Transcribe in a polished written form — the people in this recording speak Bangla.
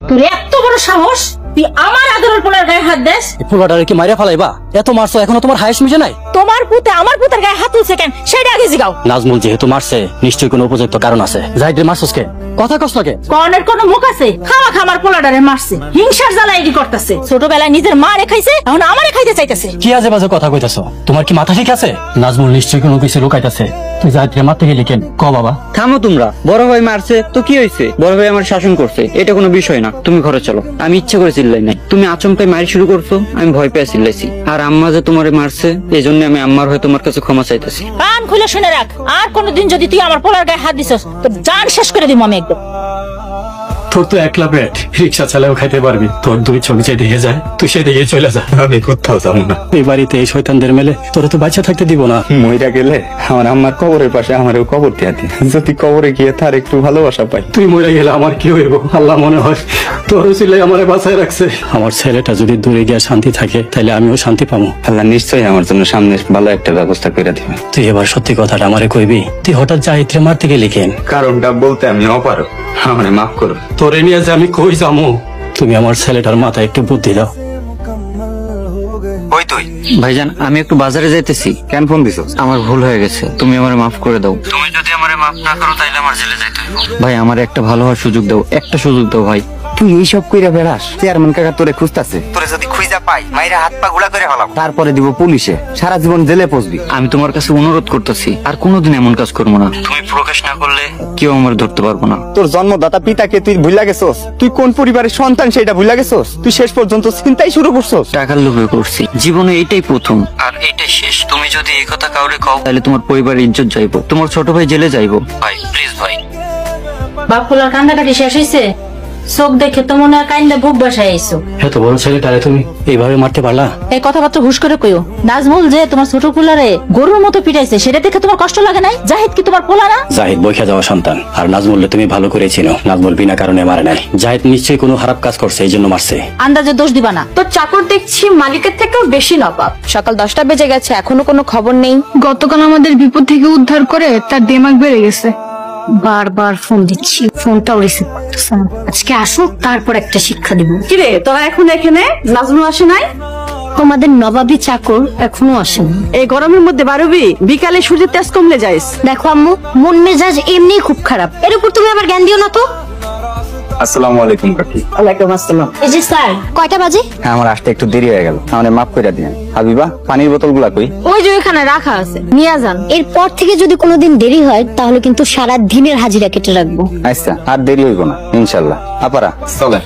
তোর এত বড় সাহস, তুই আমার আদরের পোলার গায়ে হাত দেস? পোলাটারে কি মাইরা ফালাইবা? এত মারছো এখনো তোমার হাইস মিশে নাই? তোমার পুতে আমার পুতের গায়ে হাত তুলছে কেন সেটা আগে জিগাও। নাজমুল যেহেতু মারছে নিশ্চয়ই কোনো উপযুক্ত কারণ আছে। জাহিদ রে মারছস কে? কথা কস না কে? কর্ণের কোনো মুখ আছে? খাওয়া খামার পোলাটারে মারছে, হিংসার জ্বালা এডি করতেছে। ছোটবেলায় নিজের মা রেখাইছে, এখন আমারে খাইতে চাইতেছে। কি আজে বাজে কথা কইতাছো? তোমার কি মাথা ঠিক আছে? নাজমুল নিশ্চয়ই কোনো কিছু লুকাইতাছে। তুই জাহিদ রে মারতে গেলি কেন? ক বাবা। থামো তোমরা, বড় ভাই মারছে তো কি হয়েছে? বড় ভাই আমার শাসন করছে, এটা কোনো বিষয় না। তুমি ঘরে চলো। আমি ইচ্ছে করে চিল্লাই নাই, তুমি আচমকাই মারি শুরু করছো, আমি ভয় পেয়ে চিল্লাইছি। আর আম্মা যে তোমারে মারছে এই জন্য আমি আম্মার হয়ে তোমার কাছে ক্ষমা চাইতেছি। কান খুলে শুনে রাখ, আর কোনোদিন যদি তুই আমার পোলার গায়ে হাত দিছস তো জান শেষ করে দিব আমি একদম। তোর তো একলা পেট, রিক্সা চালাও খাইতে পারবি। তোর দুই চোখ যে দিকে যায় তুই সেদিকে চলে যা। আমি কোথাও যাবো না। এই বাড়িতে এই শয়তানদের মেলে তোরা তো বাচ্চা থাকতে দিব না। মইরা গেলে আমার আম্মার কবরের পাশে আমারও কবর দিয়া দি, যদি কবরে গিয়ে তার একটু ভালোবাসা পাই। তুই মরে গেলে আমার কি হইব? আল্লাহ মনে হয় তোর ছেলে আমারে বাঁচায় রাখছে। আমার ছেলেটা যদি দূরে গিয়ে শান্তি থাকে তাহলে আমিও শান্তি পাবো। আল্লাহ নিশ্চয়ই আমার জন্য সামনে ভালো একটা ব্যবস্থা করে দিবে। তুই এবার সত্যি কথাটা আমারে কইবি? তুই হঠাৎ জাহিদরে মারতে গেলি কেন? কারণটা বলতে আমি অপারক, আমারে মাফ করো। তোরে নিয়ে যে আমি কই যামু? তুমি আমার ছেলেটার মাথায় একটু বুদ্ধি দাও। ওই তুই ভাইজান, আমি একটু বাজারে যাইতেছি। কেন ফোন দিছো? আমার ভুল হয়ে গেছে, তুমি আমারে মাফ করে দাও। তুমি যদি আমারে মাফ না করো তাহলে আমার জেলে যাইতে হইব। ভাই আমার একটা ভালো হওয়ার সুযোগ দাও, একটা সুযোগ দাও ভাই। তুই এইসব কইরা বেড়াস? চেয়ারম্যান কাকা তোরে খুঁজতাছে, তোরে যদি খুঁজা পাই মাইরা হাত পা গুড়া করে ফেলাম, তারপরে দিব পুলিশে, সারা জীবন জেলে পচবি। আমি তোমার কাছে অনুরোধ করতেছি, আর কোনোদিন এমন কাজ করবো না। তুমি প্রকাশ না করলে কেউ আমার ধরতে পারবো না। তোর জন্মদাতা পিতাকে তুই ভুলা গেছস? তুই কোন পরিবারের সন্তান সেটা ভুলা গেছস? তুই শেষ পর্যন্ত চিন্তাই শুরু করছস। টাকার লোভে করছি, জীবনে এইটাই প্রথম আর এইটাই শেষ। তুমি যদি এই কথা কাউরে কও তাহলে তোমার পরিবারের ইজ্জত যাইবো, তোমার ছোট ভাই জেলে যাইবো। ভাই প্লিজ ভাই। বাপ পোলার কান্দাকাটি শেষ হয়েছে? চোখ দেখে তো মনে হয় কাইন্দা বুক বাসায় আইছো। এত বড় ছেলেটারে তুমি এইভাবে মারতে পারলা? এই কথাবার্তা হুশ করে কইও। নাজমুল যে তোমার ছোট পোলারে গরুর মতো পিটাইছে সেটা দেখে তোমার কষ্ট লাগে নাই? জাহিদ কি তোমার পোলা না? জাহিদ বইখা যাওয়া সন্তান, আর নাজমুলকে তুমি ভালো করে চিনো। নাজমুল বিনা কারণে মারে নাই। জাহিদ নিশ্চয়ই কোনো খারাপ কাজ করছে, এই জন্য মারছে। আন্দাজে দোষ দিবা না। তোর চাকর দেখছি মালিকের থেকেও বেশি নবাব। সকাল 10টা বেজে গেছে, এখনো কোনো খবর নেই। গতকাল আমাদের বিপদ থেকে উদ্ধার করে তার দেমাগ বেড়ে গেছে। বারবার ফোন দিচ্ছি, ফোনটাও রিসিভ করতেছে না। আজকে আসুক, তারপর একটা শিক্ষা দিব। কিরে তোরা এখন এখানে? নাজমুল আসে নাই? তোমাদের নবাবী চাকর এখনো আসেনি। এই গরমের মধ্যে বারবি, বিকালে সূর্যের তেজ কমলে যাইস। দেখো আম্মু, মন মেজাজ এমনি খুব খারাপ, এর উপর তুমি আবার জ্ঞান দিও না তো। আসসালামু আলাইকুম কাকি। ওয়ালাইকুম আসসালাম। এই যে স্যার, কয়টা বাজে? হ্যাঁ আমার আসতে একটু দেরি হয়ে গেল, আমারে মাফ করে দিন। হাবিবা পানির বোতল গুলা কই? ওই যে ওখানে রাখা আছে, নিয়ে যান। এরপর থেকে যদি কোনোদিন দেরি হয় তাহলে কিন্তু সারা দিনের হাজিরা কেটে রাখবো। আচ্ছা আর দেরি হইব না ইনশাল্লাহ। আপারা চলে।